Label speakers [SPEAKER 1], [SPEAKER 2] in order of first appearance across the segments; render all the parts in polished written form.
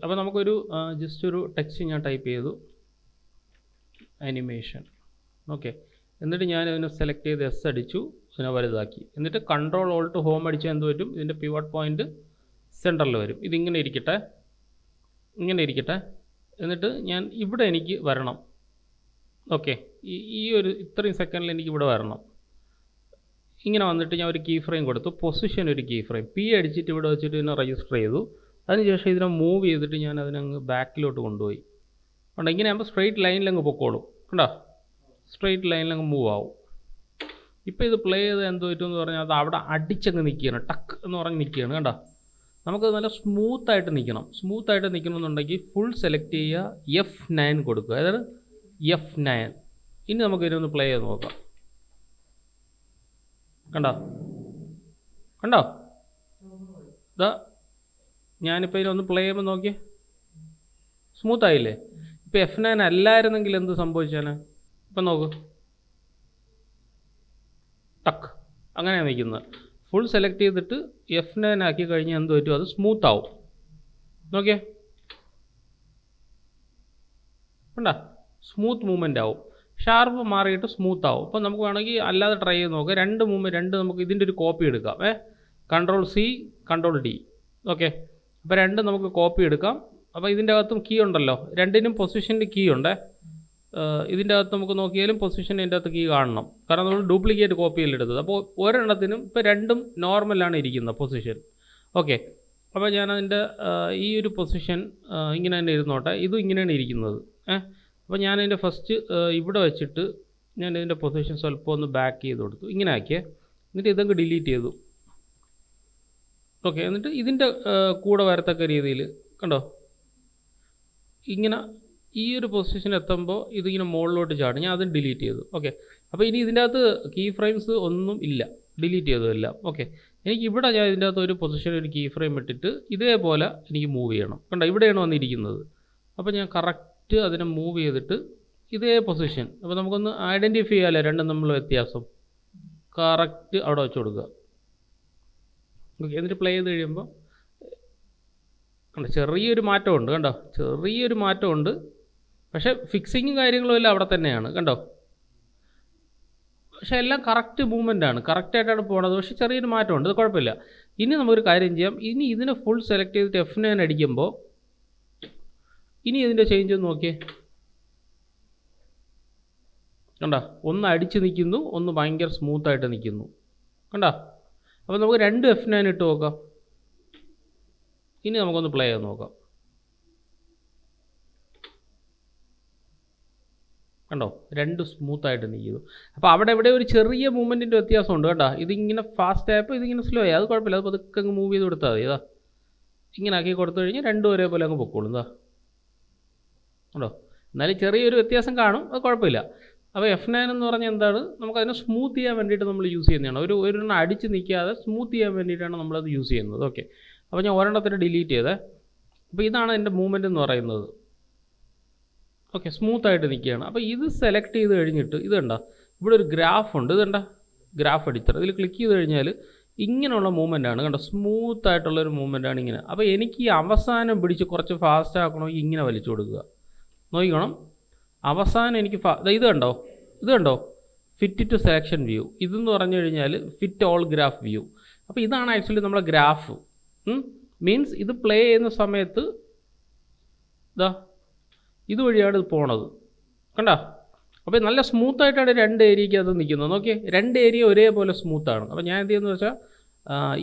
[SPEAKER 1] അപ്പോൾ നമുക്കൊരു ജസ്റ്റ് ഒരു ടെക്സ്റ്റ് ഞാൻ ടൈപ്പ് ചെയ്തു, അനിമേഷൻ. ഓക്കെ, എന്നിട്ട് ഞാൻ ഇതിനെ സെലക്ട് ചെയ്ത് എസ് അടിച്ചു, ഇതിനെ വലുതാക്കി. എന്നിട്ട് കൺട്രോൾ ഓൾട്ട് ഹോം അടിച്ചാൽ എന്ത് വരും? ഇതിൻ്റെ പിവട്ട് പോയിൻ്റ് സെൻറ്ററിൽ വരും. ഇതിങ്ങനെ ഇരിക്കട്ടെ, ഇങ്ങനെ ഇരിക്കട്ടെ. എന്നിട്ട് ഞാൻ ഇവിടെ എനിക്ക് വരണം. ഓക്കെ, ഈ ഒരു ഇത്രയും സെക്കൻഡിൽ എനിക്ക് ഇവിടെ വരണം. ഇങ്ങനെ വന്നിട്ട് ഞാൻ ഒരു കീ ഫ്രെയിം കൊടുത്തു, പൊസിഷൻ ഒരു കീ ഫ്രെയിം പി അടിച്ചിട്ട് ഇവിടെ വെച്ചിട്ട് ഇതിനെ രജിസ്റ്റർ ചെയ്തു. അതിനുശേഷം ഇതിനെ മൂവ് ചെയ്തിട്ട് ഞാൻ അതിനങ്ങ് ബാക്കിലോട്ട് കൊണ്ടുപോയി. കണ്ടോ, ഇങ്ങനെ ആകുമ്പോൾ സ്ട്രെയിറ്റ് ലൈനിലങ്ങ് പൊക്കോളും. കണ്ടോ, സ്ട്രെയിറ്റ് ലൈനിലങ്ങ് മൂവ് ആവും. ഇപ്പോൾ ഇത് പ്ലേ ചെയ്ത് എന്തോ പറ്റുമെന്ന് പറഞ്ഞാൽ അത് അവിടെ അടിച്ചങ്ങ് നിൽക്കുകയാണ്, ടക്ക് എന്ന് പറഞ്ഞ് നിൽക്കുകയാണ്. കണ്ടോ, നമുക്കത് നല്ല സ്മൂത്തായിട്ട് നിൽക്കണം. സ്മൂത്തായിട്ട് നിൽക്കണമെന്നുണ്ടെങ്കിൽ ഫുൾ സെലക്ട് ചെയ്യുക, F9 കൊടുക്കുക. അതായത് F9. ഇനി നമുക്ക് ഇതിനൊന്ന് പ്ലേ ചെയ്ത് നോക്കാം. കണ്ടോ കണ്ടോ, ഇതാ ഞാനിപ്പോൾ ഇതിനൊന്ന് പ്ലേ ചെയ്യുമ്പോൾ നോക്കിയേ, സ്മൂത്തായില്ലേ? ഇപ്പോൾ F9 അല്ലായിരുന്നെങ്കിൽ എന്ത് സംഭവിച്ചാണ്? ഇപ്പം നോക്ക്, ടക്ക് അങ്ങനെയാണ് നിൽക്കുന്നത്. ഫുൾ സെലക്ട് ചെയ്തിട്ട് F9 ആക്കി കഴിഞ്ഞാൽ എന്ത് പറ്റും? അത് സ്മൂത്ത് ആവും. നോക്കിയേ, കണ്ടോ, സ്മൂത്ത് മൂവ്മെൻ്റ് ആവും. ഷാർപ്പ് മാറിയിട്ട് സ്മൂത്ത് ആവും. അപ്പോൾ നമുക്ക് വേണമെങ്കിൽ അല്ലാതെ ട്രൈ ചെയ്ത് നോക്കാം. രണ്ട് നമുക്ക് ഇതിൻ്റെ ഒരു കോപ്പി എടുക്കാം. Ctrl+C Ctrl+D. ഓക്കെ, അപ്പോൾ രണ്ടും നമുക്ക് കോപ്പി എടുക്കാം. അപ്പോൾ ഇതിൻ്റെ അകത്തും കീ ഉണ്ടല്ലോ, രണ്ടിനും പൊസിഷൻ്റെ കീ ഉണ്ട്. ഇതിൻ്റെ അകത്ത് നമുക്ക് നോക്കിയാലും പൊസിഷൻ ഇതിൻ്റെ അകത്ത് കീ കാണണം, കാരണം നമ്മൾ ഡ്യൂപ്ലിക്കേറ്റ് കോപ്പിയിൽ എടുത്തത്. അപ്പോൾ ഒരെണ്ണത്തിനും ഇപ്പോൾ രണ്ടും നോർമലാണ് ഇരിക്കുന്നത് പൊസിഷൻ. ഓക്കെ, അപ്പോൾ ഞാനതിൻ്റെ ഈ ഒരു പൊസിഷൻ ഇങ്ങനെ തന്നെ ഇരുന്നോട്ടെ, ഇതും ഇങ്ങനെയാണ് ഇരിക്കുന്നത്. അപ്പോൾ ഞാനതിൻ്റെ ഫസ്റ്റ് ഇവിടെ വെച്ചിട്ട് ഞാൻ ഇതിൻ്റെ പൊസിഷൻ സ്വല്പം ഒന്ന് ബാക്ക് ചെയ്ത് കൊടുത്തു, ഇങ്ങനെ ആക്കിയേ. എന്നിട്ട് ഇതങ്ങ് ഡിലീറ്റ് ചെയ്തു. ഓക്കെ, എന്നിട്ട് ഇതിൻ്റെ കൂടെ വരത്തക്ക രീതിയിൽ കണ്ടോ, ഇങ്ങനെ ഈ ഒരു പൊസിഷൻ എത്തുമ്പോൾ ഇതിങ്ങനെ മുകളിലോട്ട് ചാടും. ഞാൻ അതും ഡിലീറ്റ് ചെയ്തു. ഓക്കെ, അപ്പോൾ ഇനി ഇതിൻ്റെ അകത്ത് കീ ഫ്രെയിംസ് ഒന്നും ഇല്ല, ഡിലീറ്റ് ചെയ്തതല്ല. ഓക്കെ, എനിക്ക് ഇവിടെ ഞാൻ ഇതിൻ്റെ അകത്ത് ഒരു പൊസിഷൻ ഒരു കീ ഫ്രെയിം ഇട്ടിട്ട് ഇതേപോലെ എനിക്ക് മൂവ് ചെയ്യണം. കണ്ടോ, ഇവിടെയാണ് വന്നിരിക്കുന്നത്. അപ്പോൾ ഞാൻ കറക്റ്റ് അതിനെ മൂവ് ചെയ്തിട്ട് ഇതേ പൊസിഷൻ, അപ്പോൾ നമുക്കൊന്ന് ഐഡൻറ്റിഫൈ ചെയ്യാമല്ലോ രണ്ടും തമ്മിലുള്ള വ്യത്യാസം. കറക്റ്റ് അവിടെ വെച്ച് കൊടുക്കുക. ഓക്കെ, എന്നിട്ട് പ്ലേ ചെയ്ത് കഴിയുമ്പോൾ കണ്ടോ, ചെറിയൊരു മാറ്റമുണ്ട്. കണ്ടോ, ചെറിയൊരു മാറ്റമുണ്ട്. പക്ഷേ ഫിക്സിങ്ങും കാര്യങ്ങളും എല്ലാം അവിടെ തന്നെയാണ്. കണ്ടോ, പക്ഷേ എല്ലാം കറക്റ്റ് മൂവ്മെൻ്റാണ്, കറക്റ്റായിട്ടാണ് പോകുന്നത്. പക്ഷേ ചെറിയൊരു മാറ്റമുണ്ട്, അത് കുഴപ്പമില്ല. ഇനി നമുക്കൊരു കാര്യം ചെയ്യാം. ഇനി ഇതിനെ ഫുൾ സെലക്ട് ചെയ്തിട്ട് F9 അടിക്കുമ്പോൾ ഇനി ഇതിൻ്റെ ചേഞ്ച് ഒന്ന് നോക്കിയേ. കണ്ടോ, ഒന്ന് അടിച്ച് നിൽക്കുന്നു, ഒന്ന് ഭയങ്കര സ്മൂത്തായിട്ട് നിൽക്കുന്നു. കണ്ടോ, അപ്പോൾ നമുക്ക് രണ്ട് F9 ഇട്ട് നോക്കാം. ഇനി നമുക്കൊന്ന് പ്ലേ ചെയ്ത് നോക്കാം. കണ്ടോ, രണ്ട് സ്മൂത്തായിട്ട് നിൽക്കുന്നു. അപ്പോൾ അവിടെ ഇവിടെ ഒരു ചെറിയ മൂവ്മെൻറ്റിൻ്റെ വ്യത്യാസമുണ്ട്. കണ്ടോ, ഇതിങ്ങനെ ഫാസ്റ്റ് ആയപ്പോൾ ഇതിങ്ങനെ സ്ലോ ആയി, അത് കുഴപ്പമില്ല. അത് പതുക്കെ അങ്ങ് മൂവ് ചെയ്ത് കൊടുത്താൽ മതി. ഇതാ ഇങ്ങനെ ആക്കി കൊടുത്തു കഴിഞ്ഞാൽ രണ്ടും ഒരേപോലെ അങ്ങ് പൊക്കോളും. ഇതാ കണ്ടോ, എന്നാലും ചെറിയൊരു വ്യത്യാസം കാണും, അത് കുഴപ്പമില്ല. അപ്പോൾ F9 എന്ന് പറഞ്ഞാൽ എന്താണ്? നമുക്കതിനെ സ്മൂത്ത് ചെയ്യാൻ വേണ്ടിയിട്ട് നമ്മൾ യൂസ് ചെയ്യുന്നതാണ്. ഒരെണ്ണം അടിച്ച് നിൽക്കാതെ സ്മൂത്ത് ചെയ്യാൻ വേണ്ടിയിട്ടാണ് നമ്മളത് യൂസ് ചെയ്യുന്നത്. ഓക്കെ, അപ്പോൾ ഞാൻ ഒരെണ്ണത്തിന് ഡിലീറ്റ് ചെയ്തേ. അപ്പോൾ ഇതാണ് എൻ്റെ മൂവ്മെൻറ്റ് എന്ന് പറയുന്നത്. ഓക്കെ, സ്മൂത്തായിട്ട് നിൽക്കുകയാണ്. അപ്പോൾ ഇത് സെലക്ട് ചെയ്ത് കഴിഞ്ഞിട്ട് ഇത് കണ്ടോ, ഇവിടെ ഒരു ഗ്രാഫ് ഉണ്ട്. ഇത് കണ്ടോ, ഗ്രാഫ് എഡിറ്റർ. ഇതിൽ ക്ലിക്ക് ചെയ്ത് കഴിഞ്ഞാൽ ഇങ്ങനെയുള്ള മൂവ്മെൻറ്റാണ്. കണ്ടോ, സ്മൂത്തായിട്ടുള്ളൊരു മൂവ്മെൻറ്റാണ് ഇങ്ങനെ. അപ്പോൾ എനിക്ക് ഈ അവസാനം പിടിച്ച് കുറച്ച് ഫാസ്റ്റ് ആക്കണമെങ്കിൽ ഇങ്ങനെ വലിച്ചു കൊടുക്കുക. നോക്കണം, അവസാനം എനിക്ക് ഇത് കണ്ടോ, ഇത് കണ്ടോ, ഫിറ്റ് ടു സെലക്ഷൻ വ്യൂ. ഇതെന്ന് പറഞ്ഞു കഴിഞ്ഞാൽ ഫിറ്റ് ഓൾ ഗ്രാഫ് വ്യൂ. അപ്പോൾ ഇതാണ് ആക്ച്വലി നമ്മളെ ഗ്രാഫ്. മീൻസ് ഇത് പ്ലേ ചെയ്യുന്ന സമയത്ത് ഇതാ ഇതുവഴിയാണ് ഇത് പോണത്. കണ്ടോ, അപ്പോൾ നല്ല സ്മൂത്തായിട്ടാണ് രണ്ട് ഏരിയയ്ക്ക് അത് നിൽക്കുന്നത്. നോക്കിയേ, രണ്ട് ഏരിയ ഒരേപോലെ സ്മൂത്താണ്. അപ്പോൾ ഞാൻ എന്ത് ചെയ്യുന്നത് വെച്ചാൽ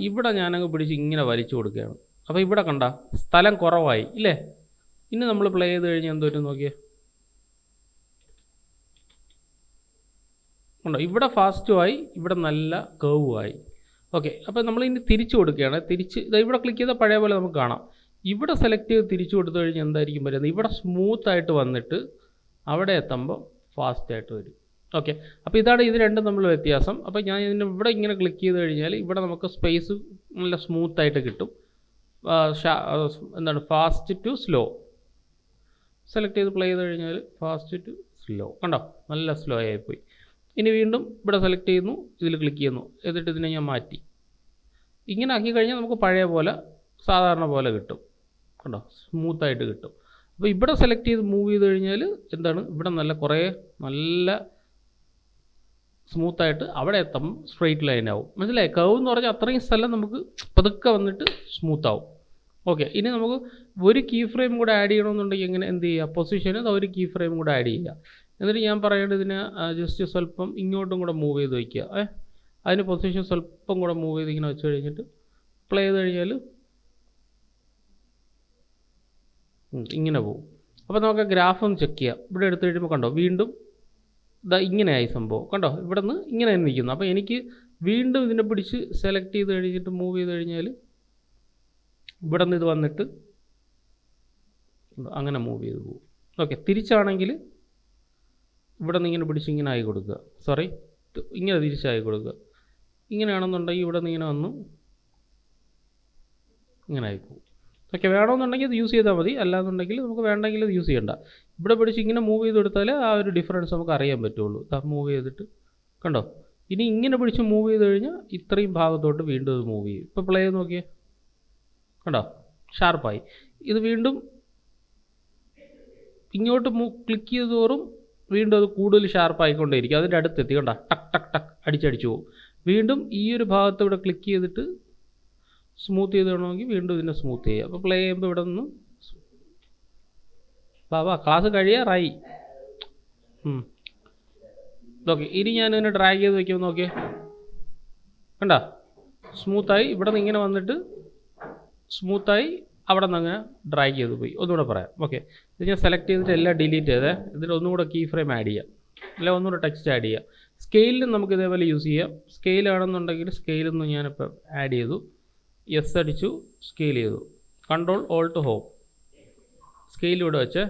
[SPEAKER 1] ഇവിടെ ഞാനങ്ങ് പിടിച്ച് ഇങ്ങനെ വലിച്ചു കൊടുക്കുകയാണ്. അപ്പോൾ ഇവിടെ കണ്ട സ്ഥലം കുറവായി ഇല്ലേ? ഇനി നമ്മൾ പ്ലേ ചെയ്ത് കഴിഞ്ഞാൽ എന്ത് പറ്റും നോക്കിയേ. ഉണ്ടോ, ഇവിടെ ഫാസ്റ്റുമായി, ഇവിടെ നല്ല കേവുമായി. ഓക്കെ, അപ്പോൾ നമ്മൾ ഇനി തിരിച്ചു കൊടുക്കുകയാണ്. തിരിച്ച് ഇവിടെ ക്ലിക്ക് ചെയ്താൽ പഴയ പോലെ നമുക്ക് കാണാം. ഇവിടെ സെലക്ട് ചെയ്ത് തിരിച്ചു കൊടുത്തു കഴിഞ്ഞാൽ എന്തായിരിക്കും വരുന്നത്? ഇവിടെ സ്മൂത്തായിട്ട് വന്നിട്ട് അവിടെ എത്തുമ്പോൾ ഫാസ്റ്റായിട്ട് വരും. ഓക്കെ, അപ്പോൾ ഇതാണ് ഇത് രണ്ടും തമ്മിലുള്ള വ്യത്യാസം. അപ്പോൾ ഞാൻ ഇതിന് ഇവിടെ ഇങ്ങനെ ക്ലിക്ക് ചെയ്ത് കഴിഞ്ഞാൽ ഇവിടെ നമുക്ക് സ്പേസ് നല്ല സ്മൂത്തായിട്ട് കിട്ടും. എന്താണ്, ഫാസ്റ്റ് ടു സ്ലോ സെലക്ട് ചെയ്ത് പ്ലേ ചെയ്ത് കഴിഞ്ഞാൽ ഫാസ്റ്റ് ടു സ്ലോ. കണ്ടോ, നല്ല സ്ലോ ആയിപ്പോയി. ഇനി വീണ്ടും ഇവിടെ സെലക്ട് ചെയ്യുന്നു, ഇതിൽ ക്ലിക്ക് ചെയ്യുന്നു, എന്നിട്ട് ഇതിനെ ഞാൻ മാറ്റി ഇങ്ങനെ ആക്കി കഴിഞ്ഞാൽ നമുക്ക് പഴയ പോലെ സാധാരണ പോലെ കിട്ടും. കണ്ടോ സ്മൂത്തായിട്ട് കിട്ടും. അപ്പോൾ ഇവിടെ സെലക്ട് ചെയ്ത് മൂവ് ചെയ്ത് കഴിഞ്ഞാൽ എന്താണ് ഇവിടെ നല്ല സ്മൂത്തായിട്ട് അവിടെ എത്തും, സ്ട്രെയിറ്റ് ലൈൻ ആവും. മനസ്സിലായി? കർവ് എന്ന് പറഞ്ഞാൽ അത്രയും സ്ഥലം നമുക്ക് പതുക്കെ വന്നിട്ട് സ്മൂത്താവും. ഓക്കെ, ഇനി നമുക്ക് ഒരു കീ ഫ്രെയിം കൂടെ ആഡ് ചെയ്യണമെന്നുണ്ടെങ്കിൽ എങ്ങനെ എന്ത് ചെയ്യുക? പൊസിഷന് ഒരു കീ ഫ്രെയിം കൂടെ ആഡ് ചെയ്യുക. എന്നിട്ട് ഞാൻ പറയേണ്ടത് ഇതിനെ ജസ്റ്റ് സ്വല്പം ഇങ്ങോട്ടും കൂടെ മൂവ് ചെയ്ത് വയ്ക്കുക. അതിന് പൊസിഷൻ സ്വല്പം കൂടെ മൂവ് ചെയ്ത് ഇങ്ങനെ വെച്ച് കഴിഞ്ഞിട്ട് പ്ലേ ചെയ്ത് കഴിഞ്ഞാൽ ഇങ്ങനെ പോകും. അപ്പോൾ നമുക്ക് ഗ്രാഫ് ഒന്ന് ചെക്ക് ചെയ്യാം. ഇവിടെ എടുത്ത് കഴിയുമ്പോൾ കണ്ടോ വീണ്ടും ഇങ്ങനെയായി സംഭവം. കണ്ടോ ഇവിടെ നിന്ന് ഇങ്ങനെ നിൽക്കുന്നു. അപ്പോൾ എനിക്ക് വീണ്ടും ഇതിനെ പിടിച്ച് സെലക്ട് ചെയ്ത് കഴിഞ്ഞിട്ട് മൂവ് ചെയ്ത് കഴിഞ്ഞാൽ ഇവിടെ നിന്ന് ഇത് വന്നിട്ട് അങ്ങനെ മൂവ് ചെയ്ത് പോകും. ഓക്കെ, തിരിച്ചാണെങ്കിൽ ഇവിടെ നിന്ന് ഇങ്ങനെ പിടിച്ച് ഇങ്ങനെ ആയി കൊടുക്കുക. സോറി, ഇങ്ങനെ തിരിച്ചായി കൊടുക്കുക. ഇങ്ങനെയാണെന്നുണ്ടെങ്കിൽ ഇവിടെ നിന്ന് ഇങ്ങനെ വന്നു ഇങ്ങനെ ആയിപ്പോകും. ഓക്കെ, വേണമെന്നുണ്ടെങ്കിൽ ഇത് യൂസ് ചെയ്താൽ മതി, അല്ലാന്നുണ്ടെങ്കിൽ നമുക്ക് വേണ്ടെങ്കിൽ ഇത് യൂസ് ചെയ്യണ്ട. ഇവിടെ പിടിച്ച് ഇങ്ങനെ മൂവ് ചെയ്ത് കൊടുത്താൽ ആ ഒരു ഡിഫറൻസ് നമുക്ക് അറിയാൻ പറ്റുള്ളൂ. മൂവ് ചെയ്തിട്ട് കണ്ടോ, ഇനി ഇങ്ങനെ പിടിച്ച് മൂവ് ചെയ്ത് കഴിഞ്ഞാൽ ഇത്രയും ഭാഗത്തോട്ട് വീണ്ടും ഇത് മൂവ് ചെയ്യും. ഇപ്പോൾ പ്ലേ ചെയ്ത് നോക്കിയേ, കണ്ടോ ഷാർപ്പായി. ഇത് വീണ്ടും ഇങ്ങോട്ട് ക്ലിക്ക് ചെയ്ത് തോറും വീണ്ടും അത് കൂടുതൽ ഷാർപ്പായിക്കൊണ്ടേയിരിക്കും. അതിൻ്റെ അടുത്തെത്തി കണ്ടോ, ടക്ക് ടക്ക് ടക്ക് അടിച്ചടിച്ചു പോകും. വീണ്ടും ഈ ഒരു ഭാഗത്ത് ഇവിടെ ക്ലിക്ക് ചെയ്തിട്ട് സ്മൂത്ത് ചെയ്ത് വേണമെങ്കിൽ വീണ്ടും ഇതിനെ സ്മൂത്ത് ചെയ്യുക. അപ്പോൾ പ്ലേ ചെയ്യുമ്പോൾ ഇവിടെ നിന്ന് ക്ലാസ് കഴിയാറായി. ഓക്കെ, ഇനി ഞാൻ ഇതിനെ ഡ്രാഗ് ചെയ്ത് വയ്ക്കുമ്പോൾ നോക്കിയേ, കണ്ടോ സ്മൂത്തായി. ഇവിടെ നിന്ന് ഇങ്ങനെ വന്നിട്ട് സ്മൂത്തായി അവിടെ നിന്ന് അങ്ങനെ ഡ്രാഗ് ചെയ്ത് പോയി. ഒന്നുകൂടെ പറയാം. ഓക്കെ, ഇത് ഞാൻ സെലക്ട് ചെയ്തിട്ട് എല്ലാം ഡിലീറ്റ് ചെയ്തേ. ഇതിൽ ഒന്നുകൂടെ കീ ഫ്രെയിം ആഡ് ചെയ്യാം, അല്ലെ ഒന്നുകൂടെ ടെക്സ്റ്റ് ആഡ് ചെയ്യാം. സ്കെയിലും നമുക്ക് ഇതേപോലെ യൂസ് ചെയ്യാം. സ്കെയിലാണെന്നുണ്ടെങ്കിൽ സ്കെയിലൊന്നും ഞാനിപ്പോൾ ആഡ് ചെയ്തു, എസ് അടിച്ചു, സ്കെയിൽ ചെയ്തു, കൺട്രോൾ ഓൾട്ട് ഹോം. സ്കെയിൽ ഇവിടെ വെച്ച്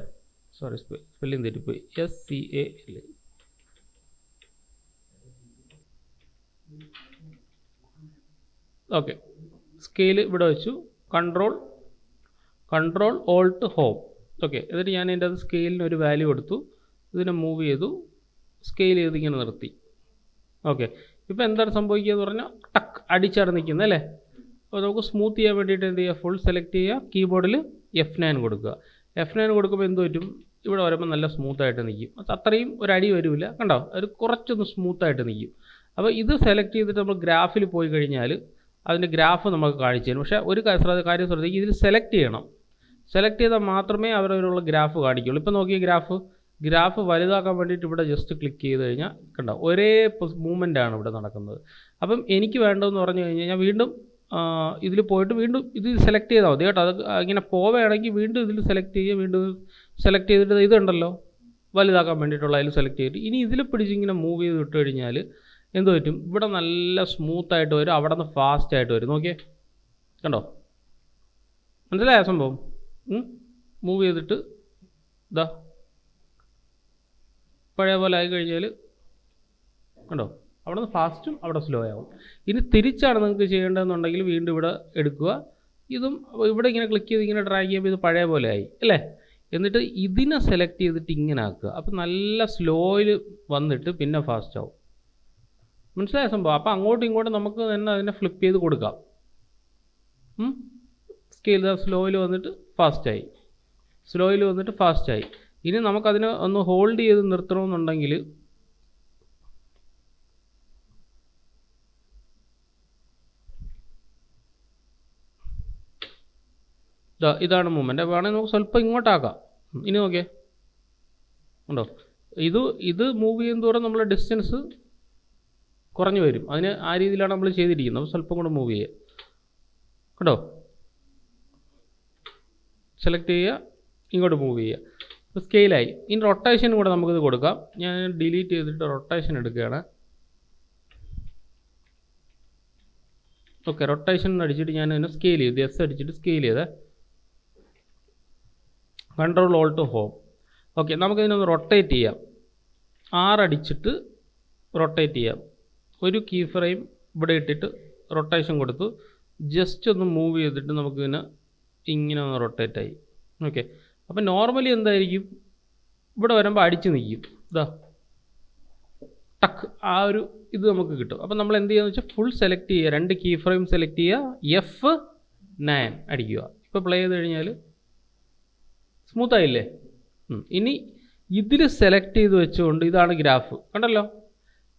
[SPEAKER 1] സോറി സ്പെല്ലിംഗ് തെറ്റിപ്പോയി, SCAL. ഓക്കെ, സ്കെയിൽ ഇവിടെ വെച്ചു, കൺട്രോൾ ഓൾട്ട് ഹോം. ഓക്കെ, എന്നിട്ട് ഞാൻ എൻ്റെ അത് സ്കെയിലിന് ഒരു വാല്യൂ കൊടുത്തു, ഇതിനെ മൂവ് ചെയ്തു, സ്കെയിൽ ചെയ്ത് ഇങ്ങനെ നിർത്തി. ഓക്കെ, ഇപ്പോൾ എന്താണ് സംഭവിക്കുക എന്ന് പറഞ്ഞാൽ ടക്ക് അടിച്ചാണ് നിൽക്കുന്നത് അല്ലേ. അപ്പോൾ നമുക്ക് സ്മൂത്ത് ചെയ്യാൻ വേണ്ടിയിട്ട് എന്ത് ചെയ്യുക, ഫുൾ സെലക്ട് ചെയ്യുക, കീബോർഡിൽ F9 കൊടുക്കുക. F9 കൊടുക്കുമ്പോൾ എന്ത് പറ്റും, ഇവിടെ വരുമ്പോൾ നല്ല സ്മൂത്തായിട്ട് നിൽക്കും. അത് അത്രയും ഒരു അടി വരില്ല, കണ്ടോ, ഒരു കുറച്ചൊന്ന് സ്മൂത്തായിട്ട് നിൽക്കും. അപ്പോൾ ഇത് സെലക്ട് ചെയ്തിട്ട് നമ്മൾ ഗ്രാഫിൽ പോയി കഴിഞ്ഞാൽ അതിൻ്റെ ഗ്രാഫ് നമുക്ക് കാണിച്ചു തരും. പക്ഷേ ഒരു കാര്യം ശ്രദ്ധിക്കുക, ഇതിൽ സെലക്ട് ചെയ്യണം. സെലക്ട് ചെയ്താൽ മാത്രമേ അവരവരുള്ള ഗ്രാഫ് കാണിക്കുള്ളൂ. ഇപ്പോൾ നോക്കിയ ഗ്രാഫ് വലുതാക്കാൻ വേണ്ടിയിട്ട് ഇവിടെ ജസ്റ്റ് ക്ലിക്ക് ചെയ്ത് കഴിഞ്ഞാൽ കണ്ടോ ഒരേ മൂവ്മെൻ്റാണ് ഇവിടെ നടക്കുന്നത്. അപ്പം എനിക്ക് വേണ്ടതെന്ന് പറഞ്ഞു കഴിഞ്ഞാൽ ഞാൻ വീണ്ടും ഇതിൽ പോയിട്ട് വീണ്ടും ഇത് സെലക്ട് ചെയ്താൽ മതി കേട്ടോ. അത് ഇങ്ങനെ പോവുകയാണെങ്കിൽ വീണ്ടും ഇതിൽ സെലക്ട് ചെയ്യുക, വീണ്ടും സെലക്ട് ചെയ്തിട്ട് ഇതുണ്ടല്ലോ വലുതാക്കാൻ വേണ്ടിയിട്ടുള്ള അതിൽ സെലക്ട് ചെയ്തിട്ട് ഇനി ഇതിൽ പിടിച്ച് ഇങ്ങനെ മൂവ് ചെയ്ത് വിട്ട് കഴിഞ്ഞാൽ എന്ത് പറ്റും, ഇവിടെ നല്ല സ്മൂത്തായിട്ട് വരും, അവിടെ നിന്ന് ഫാസ്റ്റായിട്ട് വരും. നോക്കിയേ കണ്ടോ, മനസ്സിലായ സംഭവം? മൂവ് ചെയ്തിട്ട് ഇതാ പഴയ പോലെ ആയി കഴിഞ്ഞാൽ കണ്ടോ അവിടെ നിന്ന് ഫാസ്റ്റും അവിടെ സ്ലോ ആവും. ഇനി തിരിച്ചാണ് നിങ്ങൾക്ക് ചെയ്യേണ്ടതെന്നുണ്ടെങ്കിൽ വീണ്ടും ഇവിടെ എടുക്കുക, ഇതും ഇവിടെ ഇങ്ങനെ ക്ലിക്ക് ചെയ്ത് ഇങ്ങനെ ഡ്രാഗ് ചെയ്യുമ്പോൾ ഇത് പഴയ പോലെ ആയി അല്ലേ. എന്നിട്ട് ഇതിനെ സെലക്ട് ചെയ്തിട്ട് ഇങ്ങനെ ആക്കുക, അപ്പോൾ നല്ല സ്ലോയിൽ വന്നിട്ട് പിന്നെ ഫാസ്റ്റ് ആവും. മനസ്സിലായ സംഭവം? അപ്പോൾ അങ്ങോട്ടും ഇങ്ങോട്ടും നമുക്ക് തന്നെ അതിനെ ഫ്ലിപ്പ് ചെയ്ത് കൊടുക്കാം. സ്കെയിൽ സ്ലോയിൽ വന്നിട്ട് ഫാസ്റ്റായി, സ്ലോയിൽ വന്നിട്ട് ഫാസ്റ്റായി. ഇനി നമുക്കതിനെ ഒന്ന് ഹോൾഡ് ചെയ്ത് നിർത്തണമെന്നുണ്ടെങ്കിൽ ഇതാണ് മൂവ്മെൻറ്റ്. വേണമെങ്കിൽ നമുക്ക് സ്വല്പം ഇങ്ങോട്ടാക്കാം. ഇനി നോക്കിയേ ഉണ്ടോ, ഇത് മൂവ് ചെയ്യും തോറും നമ്മൾ ഡിസ്റ്റൻസ് കുറഞ്ഞു വരും. അതിന് ആ രീതിയിലാണ് നമ്മൾ ചെയ്തിരിക്കുന്നത്. അപ്പോൾ സ്വല്പം കൂടെ മൂവ് ചെയ്യുക കേട്ടോ, സെലക്ട് ചെയ്യുക, ഇങ്ങോട്ട് മൂവ് ചെയ്യുക. ഇപ്പോൾ സ്കെയിലായി. ഇനി റൊട്ടേഷൻ കൂടെ നമുക്കിത് കൊടുക്കാം. ഞാൻ ഡിലീറ്റ് ചെയ്തിട്ട് റൊട്ടേഷൻ എടുക്കുകയാണ്. ഓക്കെ, റൊട്ടേഷൻ അടിച്ചിട്ട് ഞാൻ ഇതിനെ സ്കെയിൽ ചെയ്തു, എസ് അടിച്ചിട്ട് സ്കെയിൽ ചെയ്തേ, കൺട്രോൾ ഓൾട്ട് ഹോം. ഓക്കെ, നമുക്കിതിനൊന്ന് റൊട്ടേറ്റ് ചെയ്യാം. 6 അടിച്ചിട്ട് റൊട്ടേറ്റ് ചെയ്യാം. ഒരു കീ ഫ്രെയിം ഇവിടെ ഇട്ടിട്ട് റൊട്ടേഷൻ കൊടുത്തു, ജസ്റ്റ് ഒന്ന് മൂവ് ചെയ്തിട്ട് നമുക്കിതിനെ ഇങ്ങനെ ഒന്ന് റൊട്ടേറ്റായി. ഓക്കെ, അപ്പോൾ നോർമലി എന്തായിരിക്കും, ഇവിടെ വരുമ്പോൾ അടിച്ച് നിൽക്കും, ഇതാ ടക്ക് ആ ഒരു ഇത് നമുക്ക് കിട്ടും. അപ്പോൾ നമ്മൾ എന്ത് ചെയ്യുക വെച്ചാൽ ഫുൾ സെലക്ട് ചെയ്യുക, 2 കീ ഫ്രെയിം സെലക്ട് ചെയ്യുക, F9 അടിക്കുക. ഇപ്പോൾ പ്ലേ ചെയ്ത് കഴിഞ്ഞാൽ സ്മൂത്തായില്ലേ? ഇനി ഇതിൽ സെലക്ട് ചെയ്ത് വെച്ചുകൊണ്ട് ഇതാണ് ഗ്രാഫ്, കണ്ടല്ലോ.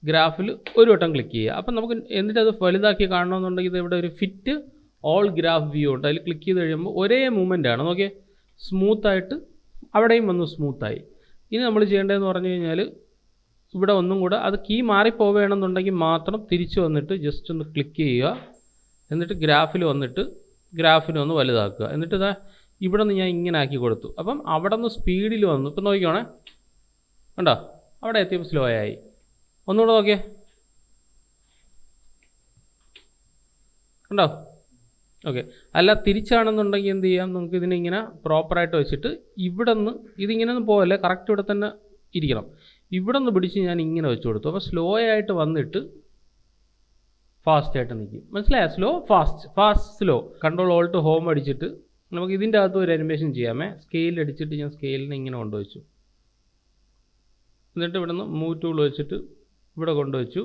[SPEAKER 1] ഗ്രാഫിൽ ഒരു വട്ടം ക്ലിക്ക് ചെയ്യുക. അപ്പം നമുക്ക് എന്നിട്ട് അത് വലുതാക്കി കാണണമെന്നുണ്ടെങ്കിൽ ഇത് ഇവിടെ ഒരു ഫിറ്റ് ഓൾ ഗ്രാഫ് വ്യൂ ഉണ്ട്. അതിൽ ക്ലിക്ക് ചെയ്ത് കഴിയുമ്പോൾ ഒരേ മൂവ്മെൻ്റാണ്. നോക്കിയേ, സ്മൂത്തായിട്ട് അവിടെയും വന്നു സ്മൂത്തായി. ഇനി നമ്മൾ ചെയ്യേണ്ടതെന്ന് പറഞ്ഞു കഴിഞ്ഞാൽ ഇവിടെ ഒന്നും കൂടെ അത് കീ മാറിപ്പോവുകയാണെന്നുണ്ടെങ്കിൽ മാത്രം തിരിച്ച് വന്നിട്ട് ജസ്റ്റ് ഒന്ന് ക്ലിക്ക് ചെയ്യുക. എന്നിട്ട് ഗ്രാഫിൽ വന്നിട്ട് ഗ്രാഫിനെ ഒന്ന് വലുതാക്കുക. എന്നിട്ട് ഇതാ ഇവിടെ നിന്ന് ഞാൻ ഇങ്ങനെ ആക്കി കൊടുത്തു. അപ്പം അവിടെ നിന്ന് സ്പീഡിൽ വന്നു. ഇപ്പം നോക്കിക്കോണേ, കണ്ടോ, അവിടെ എത്തിയപ്പോൾ സ്ലോ ആയി. ഒന്നുകൂടെ നോക്കിയേ, കണ്ടോ? ഓക്കെ. അല്ല തിരിച്ചാണെന്നുണ്ടെങ്കിൽ എന്ത് ചെയ്യാം, നമുക്ക് ഇതിനെ ഇങ്ങനെ പ്രോപ്പറായിട്ട് വെച്ചിട്ട് ഇവിടെ നിന്ന് ഇതിങ്ങനെ ഒന്നും പോകല്ലേ, കറക്റ്റ് ഇവിടെ തന്നെ ഇരിക്കണം. ഇവിടെ നിന്ന് പിടിച്ച് ഞാൻ ഇങ്ങനെ വെച്ച് കൊടുത്തു. അപ്പോൾ സ്ലോ ആയിട്ട് വന്നിട്ട് ഫാസ്റ്റായിട്ട് നിൽക്കും. മനസ്സിലായോ? Slow fast, fast slow. Control alt home അടിച്ചിട്ട് നമുക്ക് ഇതിൻ്റെ അകത്ത് ഒരു അനിമേഷൻ ചെയ്യാമേ. സ്കെയിൽ അടിച്ചിട്ട് ഞാൻ സ്കെയിലിനെ ഇങ്ങനെ കൊണ്ടുവച്ചു. എന്നിട്ട് ഇവിടെ നിന്ന് മൂവ് ടൂൾ വെച്ചിട്ട് ഇവിടെ കൊണ്ടുവച്ചു.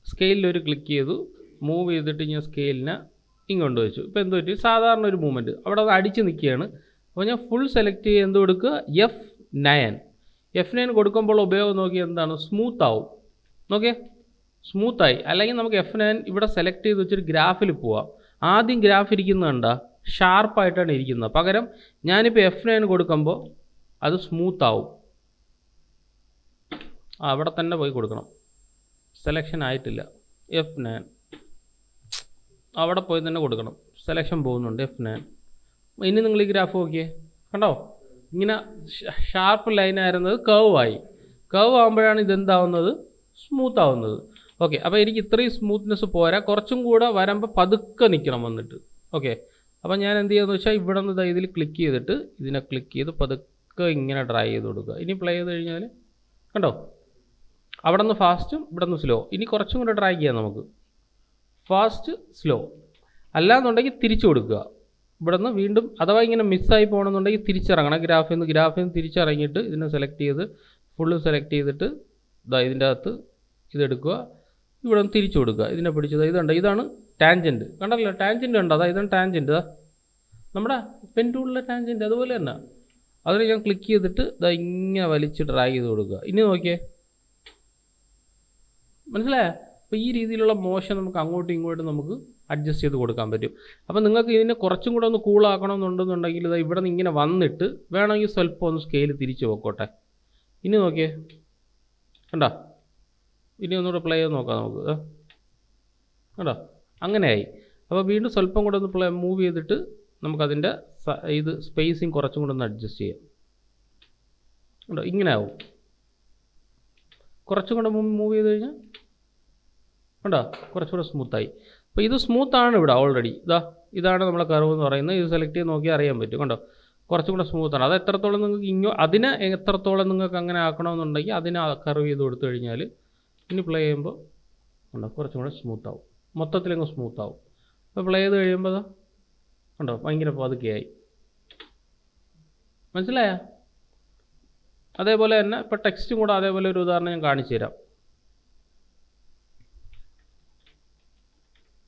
[SPEAKER 1] സ്കെയിലൊരു ക്ലിക്ക് ചെയ്തു, മൂവ് ചെയ്തിട്ട് ഞാൻ സ്കെയിലിനെ ഇങ്ങോട്ട് വെച്ചു. ഇപ്പോൾ എന്ത് പറ്റി, സാധാരണ ഒരു മൂവ്മെൻറ്റ് അവിടെ അത് അടിച്ച് നിൽക്കുകയാണ്. അപ്പോൾ ഞാൻ ഫുൾ സെലക്ട് ചെയ്യുക, എന്ത് കൊടുക്കുക, F9. F9 കൊടുക്കുമ്പോൾ ഉപയോഗം നോക്കി എന്താണ്, സ്മൂത്ത് ആവും. നോക്കിയേ, സ്മൂത്തായി. അല്ലെങ്കിൽ നമുക്ക് F9 ഇവിടെ സെലക്ട് ചെയ്ത് വെച്ചൊരു ഗ്രാഫിൽ പോവാം. ആദ്യം ഗ്രാഫ് ഇരിക്കുന്നത് കണ്ടാ ഷാർപ്പായിട്ടാണ് ഇരിക്കുന്നത്. പകരം ഞാനിപ്പോൾ F9 കൊടുക്കുമ്പോൾ അത് സ്മൂത്താവും. അവിടെ തന്നെ പോയി കൊടുക്കണം, സെലക്ഷൻ ആയിട്ടില്ല. F9 അവിടെ പോയി തന്നെ കൊടുക്കണം, സെലക്ഷൻ പോകുന്നുണ്ട് F9. ഇനി നിങ്ങൾ ഈ ഗ്രാഫ് നോക്കിയേ, കണ്ടോ, ഇങ്ങനെ ഷാർപ്പ് ലൈനായിരുന്നത് കർവ് ആയി. കർവ് ആകുമ്പോഴാണ് ഇതെന്താവുന്നത്, സ്മൂത്ത് ആവുന്നത്. ഓക്കെ. അപ്പോൾ എനിക്ക് ഇത്രയും സ്മൂത്ത്നെസ് പോരാ, കുറച്ചും കൂടെ വരുമ്പോൾ പതുക്കെ നിൽക്കണം വന്നിട്ട്. ഓക്കെ. അപ്പോൾ ഞാൻ എന്ത് ചെയ്യുകയെന്ന് വെച്ചാൽ ഇവിടെ നിന്ന് ഇതിൽ ക്ലിക്ക് ചെയ്തിട്ട് ഇതിനെ ക്ലിക്ക് ചെയ്ത് പതുക്കെ ഇങ്ങനെ ഡ്രൈ ചെയ്ത് കൊടുക്കുക. ഇനി പ്ലേ ചെയ്ത് കഴിഞ്ഞാൽ കണ്ടോ, അവിടെ നിന്ന് ഫാസ്റ്റും ഇവിടെ നിന്ന് സ്ലോ. ഇനി കുറച്ചും കൂടെ ഡ്രൈ ചെയ്യാം നമുക്ക്, ഫാസ്റ്റ് സ്ലോ. അല്ലാന്നുണ്ടെങ്കിൽ തിരിച്ചു കൊടുക്കുക. ഇവിടെ നിന്ന് വീണ്ടും അഥവാ ഇങ്ങനെ മിസ്സായി പോകണമെന്നുണ്ടെങ്കിൽ തിരിച്ചിറങ്ങണം. ഗ്രാഫിൽ നിന്ന് തിരിച്ചിറങ്ങിയിട്ട് ഇതിനെ സെലക്ട് ചെയ്ത് ഫുള്ള് സെലക്ട് ചെയ്തിട്ട് ഇതാ ഇതിൻ്റെ അകത്ത് ഇതെടുക്കുക, ഇവിടെ നിന്ന് തിരിച്ചു കൊടുക്കുക. ഇതിനെ പിടിച്ചത് ഇതുണ്ട്, ഇതാണ് ടാൻജൻറ്റ്. കണ്ടല്ലോ, ടാൻജൻറ്റ് ഉണ്ട്. അതാ ഇതാണ് ടാൻജൻറ്റ്, നമ്മുടെ പെൻ ടൂളിലെ ടാൻജൻറ്റ് അതുപോലെ തന്നെ. അതിന് ഞാൻ ക്ലിക്ക് ചെയ്തിട്ട് ഇതാ ഇങ്ങനെ വലിച്ച് ഡ്രാഗ് ചെയ്ത് കൊടുക്കുക. ഇനി നോക്കിയേ, മനസ്സിലായോ? അപ്പോൾ ഈ രീതിയിലുള്ള മോഷൻ നമുക്ക് അങ്ങോട്ടും ഇങ്ങോട്ടും നമുക്ക് അഡ്ജസ്റ്റ് ചെയ്ത് കൊടുക്കാൻ പറ്റും. അപ്പോൾ നിങ്ങൾക്ക് ഇതിനെ കുറച്ചും കൂടെ ഒന്ന് കൂളാക്കണമെന്നുണ്ടെന്നുണ്ടെങ്കിൽ ഇതാ ഇവിടെ നിന്ന് ഇങ്ങനെ വന്നിട്ട് വേണമെങ്കിൽ സ്വല്പം ഒന്ന് സ്കെയിൽ തിരിച്ച് വെക്കോട്ടെ. ഇനി നോക്കിയേ, കണ്ടോ, ഇനി ഒന്നുകൂടെ പ്ലേ ചെയ്ത് നോക്കാം നമുക്ക്. കണ്ടോ, അങ്ങനെയായി. അപ്പോൾ വീണ്ടും സ്വല്പം കൂടെ ഒന്ന് മൂവ് ചെയ്തിട്ട് നമുക്കതിൻ്റെ ഇത് സ്പേസിങ് കുറച്ചും കൂടെ ഒന്ന് അഡ്ജസ്റ്റ് ചെയ്യാം. കണ്ടോ, ഇങ്ങനെ ആവും. കുറച്ചും കൂടെ മൂവ് ചെയ്ത് കഴിഞ്ഞാൽ കണ്ടോ, കുറച്ചുകൂടെ സ്മൂത്തായി. അപ്പോൾ ഇത് സ്മൂത്താണ് ഇവിടെ ഓൾറെഡി. ഇതാണ് നമ്മളെ കർവ് എന്ന് പറയുന്നത്. ഇത് സെലക്ട് ചെയ്ത് നോക്കിയാൽ അറിയാൻ പറ്റും. കണ്ടോ, കുറച്ചും കൂടെ സ്മൂത്താണ്. അത് എത്രത്തോളം നിങ്ങൾക്ക് അതിനെ എത്രത്തോളം നിങ്ങൾക്ക് അങ്ങനെ ആക്കണമെന്നുണ്ടെങ്കിൽ അതിനെ കർവ് ചെയ്ത് കൊടുത്തു കഴിഞ്ഞാൽ ഇനി പ്ലേ ചെയ്യുമ്പോൾ കണ്ടോ കുറച്ചും കൂടെ സ്മൂത്താവും, മൊത്തത്തിലങ്ങ് സ്മൂത്താവും. അപ്പോൾ പ്ലേ ചെയ്ത് കഴിയുമ്പോൾ കണ്ടോ ഭയങ്കര പതുക്കെയായി. മനസ്സിലായോ? അതേപോലെ തന്നെ ഇപ്പോൾ ടെക്സ്റ്റും കൂടെ അതേപോലെ ഒരു ഉദാഹരണം ഞാൻ കാണിച്ചു തരാം.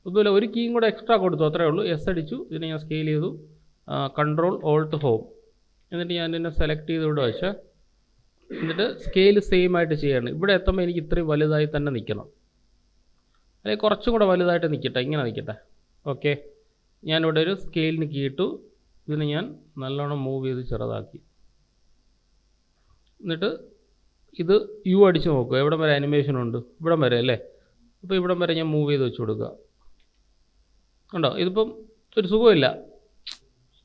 [SPEAKER 1] അതുപോലെ ഒരു കീയും കൂടെ എക്സ്ട്രാ കൊടുത്തു, അത്രേ ഉള്ളൂ. എസ് അടിച്ചു, ഇതിനെ ഞാൻ സ്കെയിൽ ചെയ്തു, കൺട്രോൾ ഓൾട്ട് ഹോം, എന്നിട്ട് ഞാൻ ഇതിനെ സെലക്ട് ചെയ്ത് ഇവിടെ വെച്ചാൽ എന്നിട്ട് സ്കെയിൽ സെയിം ആയിട്ട് ചെയ്യണം. ഇവിടെ എത്തുമ്പോൾ എനിക്ക് ഇത്രയും വലുതായി തന്നെ നിൽക്കണം, അല്ലെങ്കിൽ കുറച്ചും കൂടെ വലുതായിട്ട് നിൽക്കട്ടെ, ഇങ്ങനെ നിൽക്കട്ടെ. ഓക്കെ, ഞാനിവിടെ ഒരു സ്കെയിലിന് കീയിട്ടു, ഇതിനെ ഞാൻ നല്ലോണം മൂവ് ചെയ്ത് ചെറുതാക്കി. എന്നിട്ട് ഇത് യു അടിച്ച് നോക്കുക, എവിടം വരെ അനിമേഷൻ ഉണ്ട്, ഇവിടം വരെ അല്ലേ. അപ്പോൾ ഇവിടം വരെ ഞാൻ മൂവ് ചെയ്ത് വെച്ച് കൊടുക്കുക. കണ്ടോ, ഇതിപ്പം ഒരു സുഖമില്ല,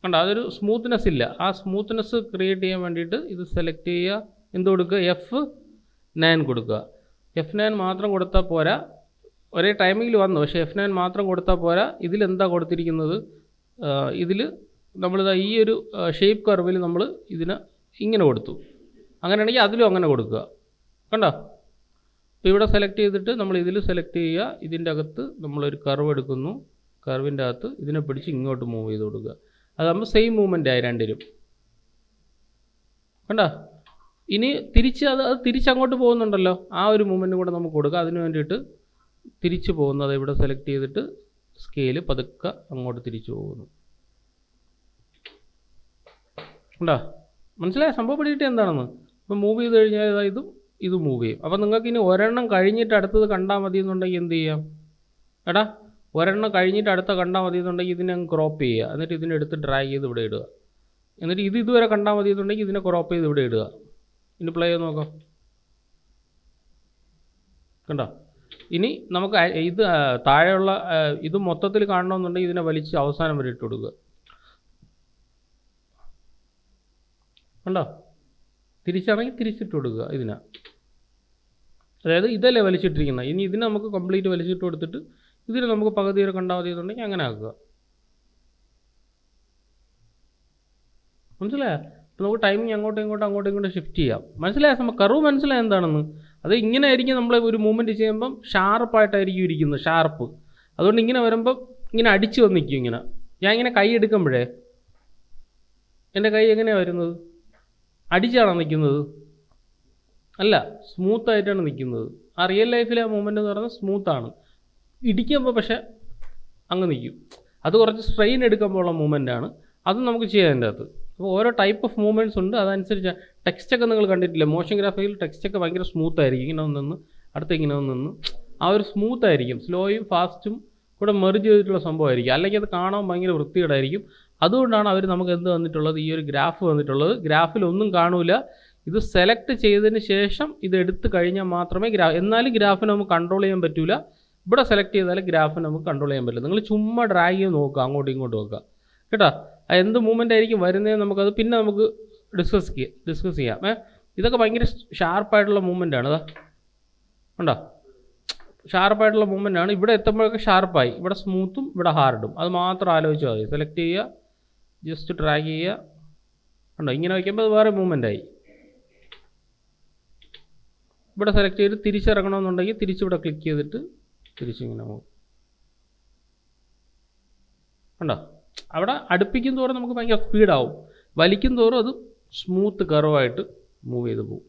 [SPEAKER 1] കണ്ടോ, അതൊരു സ്മൂത്ത്നെസ് ഇല്ല. ആ സ്മൂത്ത്നെസ് ക്രിയേറ്റ് ചെയ്യാൻ വേണ്ടിയിട്ട് ഇത് സെലക്ട് ചെയ്യുക, എന്ത് കൊടുക്കുക, F9 കൊടുക്കുക. F9 മാത്രം കൊടുത്താൽ പോരാ, ഒരേ ടൈമിങ്ങിൽ വന്നു, പക്ഷേ F9 മാത്രം കൊടുത്താൽ പോരാ. ഇതിലെന്താ കൊടുത്തിരിക്കുന്നത്, ഇതിൽ നമ്മളിതാ ഈ ഒരു ഷേപ്പ് കർവിൽ നമ്മൾ ഇതിന് ഇങ്ങനെ കൊടുത്തു. അങ്ങനെയാണെങ്കിൽ അതിലും അങ്ങനെ കൊടുക്കുക. കണ്ടോ, ഇപ്പോൾ ഇവിടെ സെലക്ട് ചെയ്തിട്ട് നമ്മൾ ഇതിൽ സെലക്ട് ചെയ്യുക, ഇതിൻ്റെ അകത്ത് നമ്മളൊരു കർവ് എടുക്കുന്നു, കർവിൻ്റെ അകത്ത് ഇതിനെ പിടിച്ച് ഇങ്ങോട്ട് മൂവ് ചെയ്ത് കൊടുക്കുക. അതാകുമ്പോൾ സെയിം മൂവ്മെൻ്റ് ആയി രണ്ടിലും. കണ്ടോ, ഇനി തിരിച്ച് അത് തിരിച്ചങ്ങോട്ട് പോകുന്നുണ്ടല്ലോ, ആ ഒരു മൂവ്മെൻറ്റും കൂടെ നമുക്ക് കൊടുക്കുക. അതിന് വേണ്ടിയിട്ട് തിരിച്ച് പോകുന്നത് ഇവിടെ സെലക്ട് ചെയ്തിട്ട് സ്കെയിൽ പതുക്കെ അങ്ങോട്ട് തിരിച്ചു പോകുന്നു. കണ്ടോ, മനസ്സിലായ സംഭവം പിടിയിട്ട് എന്താണെന്ന്. ഇപ്പോൾ മൂവ് ചെയ്ത് കഴിഞ്ഞാൽ ഇത് മൂവ് ചെയ്യും. അപ്പോൾ നിങ്ങൾക്ക് ഇനി ഒരെണ്ണം കഴിഞ്ഞിട്ട് അടുത്തത് കണ്ടാൽ മതി എന്നുണ്ടെങ്കിൽ എന്ത് ചെയ്യാം എടാ, ഒരെണ്ണം കഴിഞ്ഞിട്ട് അടുത്ത കണ്ടാൽ മതി എന്നുണ്ടെങ്കിൽ ഇതിനെ അങ്ങ് ക്രോപ്പ് ചെയ്യുക. എന്നിട്ട് ഇതിനെടുത്ത് ഡ്രാഗ് ചെയ്ത് ഇവിടെ ഇടുക. എന്നിട്ട് ഇതുവരെ കണ്ടാൽ മതി എന്നുണ്ടെങ്കിൽ ഇതിനെ ക്രോപ്പ് ചെയ്ത് ഇവിടെ ഇടുക. ഇനി പ്ലേ ചെയ്ത് നോക്കാം. കണ്ടോ? ഇനി നമുക്ക് ഇത് താഴെയുള്ള ഇത് മൊത്തത്തിൽ കാണണമെന്നുണ്ടെങ്കിൽ ഇതിനെ വലിച്ച് അവസാനം വരെ ഇട്ട് കൊടുക്കുക. കണ്ടോ? തിരിച്ചാണെങ്കിൽ തിരിച്ചിട്ട് കൊടുക്കുക ഇതിനെ. അതായത് ഇതല്ലേ വലിച്ചിട്ടിരിക്കുന്നത്. ഇനി ഇതിനെ നമുക്ക് കംപ്ലീറ്റ് വലിച്ചിട്ട് കൊടുത്തിട്ട് ഇതിനെ നമുക്ക് പകുതി വരെ കണ്ടാൽ മതി എന്നുണ്ടെങ്കിൽ അങ്ങനെ ആക്കുക. മനസ്സിലായോ? അപ്പോൾ നമുക്ക് ടൈമിങ് അങ്ങോട്ടും ഇങ്ങോട്ടും ഷിഫ്റ്റ് ചെയ്യാം. മനസ്സിലായ നമ്മൾ കർവ് മനസ്സിലായ എന്താണെന്ന്. അത് ഇങ്ങനെ ആയിരിക്കും നമ്മൾ ഒരു മൂവ്മെൻറ്റ് ചെയ്യുമ്പം ഷാർപ്പായിട്ടായിരിക്കും ഇരിക്കുന്നത്, ഷാർപ്പ്. അതുകൊണ്ട് ഇങ്ങനെ വരുമ്പം ഇങ്ങനെ അടിച്ച് വന്ന് നിൽക്കും. ഇങ്ങനെ ഞാൻ ഇങ്ങനെ കൈ എടുക്കുമ്പോഴേ എൻ്റെ കൈ എങ്ങനെയാണ് വരുന്നത്? അടിച്ചാണോ നിൽക്കുന്നത്? അല്ല, സ്മൂത്തായിട്ടാണ് നിൽക്കുന്നത്. ആ റിയൽ ലൈഫിലെ ആ മൂവ്മെൻ്റ് എന്ന് പറയുന്നത് സ്മൂത്താണ്. ഇടിക്കുമ്പോൾ പക്ഷേ അങ്ങ് നിൽക്കും. അത് കുറച്ച് സ്ട്രെയിൻ എടുക്കുമ്പോഴുള്ള മൂവ്മെൻറ്റാണ്. അതും നമുക്ക് ചെയ്യാം അതിൻ്റെ അകത്ത്. അപ്പോൾ ഓരോ ടൈപ്പ് ഓഫ് മൂവ്മെൻറ്റ്സ് ഉണ്ട്. അതനുസരിച്ച് ടെക്സ്റ്റൊക്കെ നിങ്ങൾ കണ്ടിട്ടില്ല, മോഷൻ ഗ്രാഫിക്കിൽ ടെക്സ്റ്റൊക്കെ ഭയങ്കര സ്മൂത്തായിരിക്കും. ഇങ്ങനെ ഒന്ന് അടുത്ത് ഇങ്ങനെ ഒന്ന് ആ ഒരു സ്മൂത്തായിരിക്കും. സ്ലോയും ഫാസ്റ്റും കൂടെ മെർജ് ചെയ്തിട്ടുള്ള സംഭവമായിരിക്കും. അല്ലെങ്കിൽ അത് കാണാൻ ഭയങ്കര വൃത്തികേടായിരിക്കും. അതുകൊണ്ടാണ് അവർ നമുക്ക് എന്ത് വന്നിട്ടുള്ളത്, ഈ ഒരു ഗ്രാഫ് വന്നിട്ടുള്ളത്. ഗ്രാഫിലൊന്നും കാണൂല. ഇത് സെലക്ട് ചെയ്തതിന് ശേഷം ഇത് എടുത്ത് കഴിഞ്ഞാൽ മാത്രമേ എന്നാലും ഗ്രാഫിനെ നമുക്ക് കൺട്രോൾ ചെയ്യാൻ പറ്റില്ല. ഇവിടെ സെലക്ട് ചെയ്താലും ഗ്രാഫിനെ നമുക്ക് കൺട്രോൾ ചെയ്യാൻ പറ്റില്ല. നിങ്ങൾ ചുമ്മാ ഡ്രാഗ് ചെയ്ത് നോക്കുക, അങ്ങോട്ടും ഇങ്ങോട്ടും നോക്കുക കേട്ടോ. എന്ത് മൂവ്മെൻ്റ് ആയിരിക്കും വരുന്നതെന്ന് നമുക്കത് പിന്നെ നമുക്ക് ഡിസ്കസ് ചെയ്യാം. ഇതൊക്കെ ഭയങ്കര ഷാർപ്പായിട്ടുള്ള മൂവ്മെൻ്റാണ്. അതാ ഉണ്ടോ? ഷാർപ്പായിട്ടുള്ള മൂവ്മെൻ്റാണ്. ഇവിടെ എത്തുമ്പോഴൊക്കെ ഷാർപ്പായി, ഇവിടെ സ്മൂത്തും ഇവിടെ ഹാർഡും. അത് മാത്രം ആലോചിച്ചാൽ മതി. സെലക്ട് ചെയ്യുക, ജസ്റ്റ് ഡ്രാഗ് ചെയ്യുക. ഉണ്ടോ? ഇങ്ങനെ വയ്ക്കുമ്പോൾ അത് വേറെ മൂവ്മെൻ്റായി. ഇവിടെ സെലക്ട് ചെയ്ത് തിരിച്ചിറങ്ങണമെന്നുണ്ടെങ്കിൽ തിരിച്ചിവിടെ ക്ലിക്ക് ചെയ്തിട്ട് തിരിച്ചിങ്ങനെ പോകും. കണ്ടോ? അവിടെ അടുപ്പിക്കും തോറും നമുക്ക് ഭയങ്കര സ്പീഡാവും, വലിക്കും തോറും അത് സ്മൂത്ത് കർവായിട്ട് മൂവ് ചെയ്ത് പോകും.